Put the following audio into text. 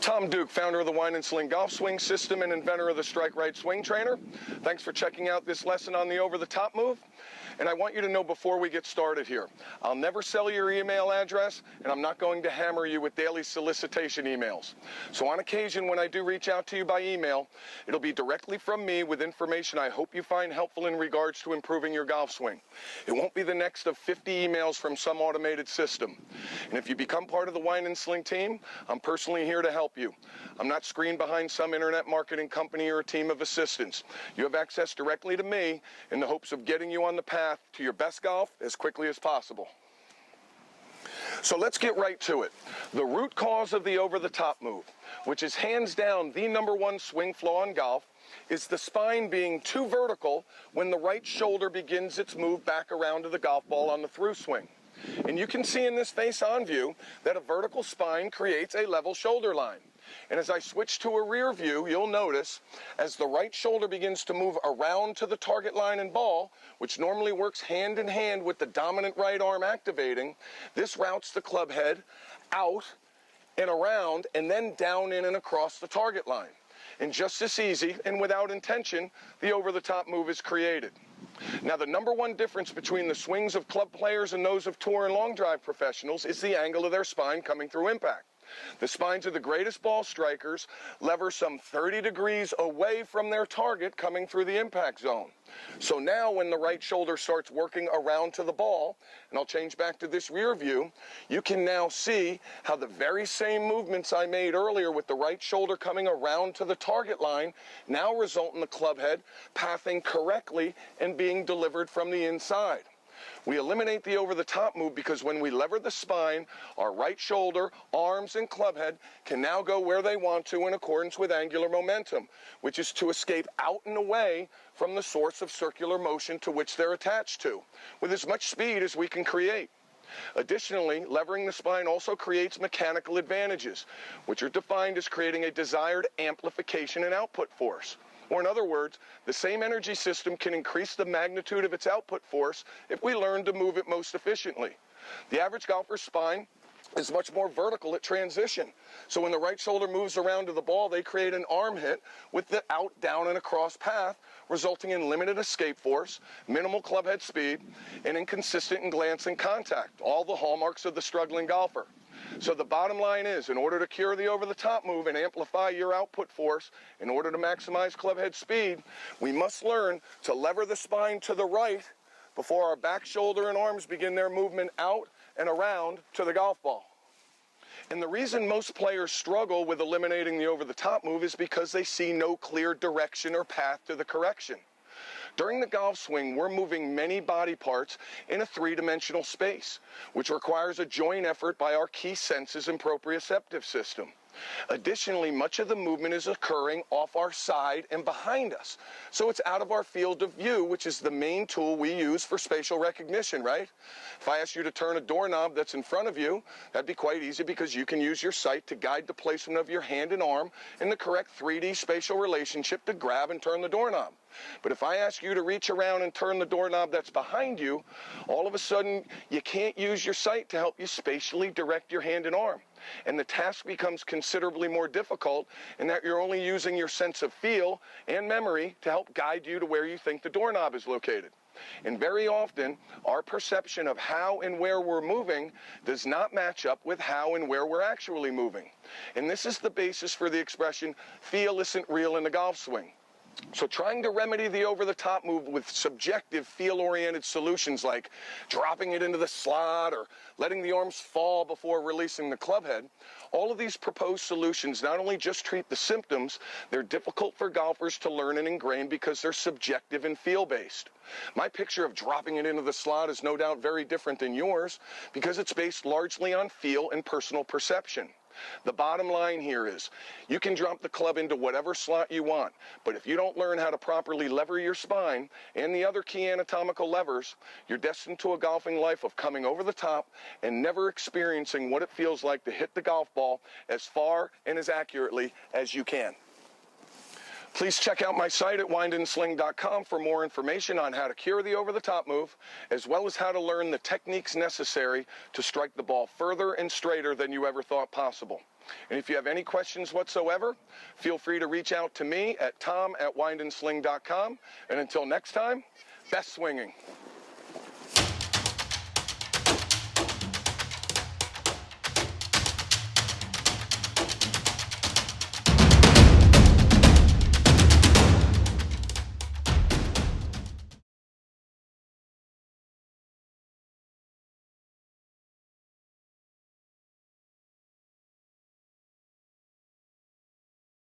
Tom Duke, founder of the Wine and Sling Golf Swing System and inventor of the Strike Right Swing Trainer. Thanks for checking out this lesson on the over-the-top move. And I want you to know before we get started here, I'll never sell your email address, and I'm not going to hammer you with daily solicitation emails. So on occasion, when I do reach out to you by email, it'll be directly from me with information I hope you find helpful in regards to improving your golf swing. It won't be the next of 50 emails from some automated system. And if you become part of the Wine and Sling team, I'm personally here to help you. I'm not screened behind some internet marketing company or a team of assistants. You have access directly to me in the hopes of getting you on the path to your best golf as quickly as possible. So let's get right to it. The root cause of the over-the-top move, which is hands down the #1 swing flaw in golf, is the spine being too vertical when the right shoulder begins its move back around to the golf ball on the through swing. And you can see in this face-on view that a vertical spine creates a level shoulder line. And as I switch to a rear view, you'll notice as the right shoulder begins to move around to the target line and ball, which normally works hand in hand with the dominant right arm activating, this routes the club head out and around and then down in and across the target line. And just this easy and without intention, the over-the-top move is created. Now, the #1 difference between the swings of club players and those of tour and long drive professionals is the angle of their spine coming through impact. The spines of the greatest ball strikers lever some 30 degrees away from their target coming through the impact zone. So now when the right shoulder starts working around to the ball, and I'll change back to this rear view, you can now see how the very same movements I made earlier with the right shoulder coming around to the target line now result in the club head pathing correctly and being delivered from the inside. We eliminate the over-the-top move because when we lever the spine, our right shoulder, arms, and club head can now go where they want to in accordance with angular momentum, which is to escape out and away from the source of circular motion to which they're attached to, with as much speed as we can create. Additionally, levering the spine also creates mechanical advantages, which are defined as creating a desired amplification and output force. Or in other words, the same energy system can increase the magnitude of its output force if we learn to move it most efficiently. The average golfer's spine is much more vertical at transition. So when the right shoulder moves around to the ball, they create an arm hit with the out, down, and across path, resulting in limited escape force, minimal club head speed, and inconsistent and glancing contact, all the hallmarks of the struggling golfer. So the bottom line is, in order to cure the over-the-top move and amplify your output force, in order to maximize club head speed, we must learn to lever the spine to the right before our back shoulder and arms begin their movement out and around to the golf ball. And the reason most players struggle with eliminating the over-the-top move is because they see no clear direction or path to the correction. During the golf swing, we're moving many body parts in a three-dimensional space, which requires a joint effort by our key senses and proprioceptive system. Additionally, much of the movement is occurring off our side and behind us, so it's out of our field of view, which is the main tool we use for spatial recognition, right? If I ask you to turn a doorknob that's in front of you, that'd be quite easy because you can use your sight to guide the placement of your hand and arm in the correct 3D spatial relationship to grab and turn the doorknob. But if I ask you to reach around and turn the doorknob that's behind you, all of a sudden you can't use your sight to help you spatially direct your hand and arm. And the task becomes considerably more difficult in that you're only using your sense of feel and memory to help guide you to where you think the doorknob is located. And very often, our perception of how and where we're moving does not match up with how and where we're actually moving. And this is the basis for the expression, feel isn't real in the golf swing. So trying to remedy the over-the-top move with subjective, feel-oriented solutions like dropping it into the slot or letting the arms fall before releasing the club head, all of these proposed solutions not only just treat the symptoms, they're difficult for golfers to learn and ingrain because they're subjective and feel-based. My picture of dropping it into the slot is no doubt very different than yours because it's based largely on feel and personal perception. The bottom line here is, you can drop the club into whatever slot you want, but if you don't learn how to properly lever your spine and the other key anatomical levers, you're destined to a golfing life of coming over the top and never experiencing what it feels like to hit the golf ball as far and as accurately as you can. Please check out my site at windandsling.com for more information on how to cure the over-the-top move, as well as how to learn the techniques necessary to strike the ball further and straighter than you ever thought possible. And if you have any questions whatsoever, feel free to reach out to me at tom@windandsling.com. And until next time, best swinging.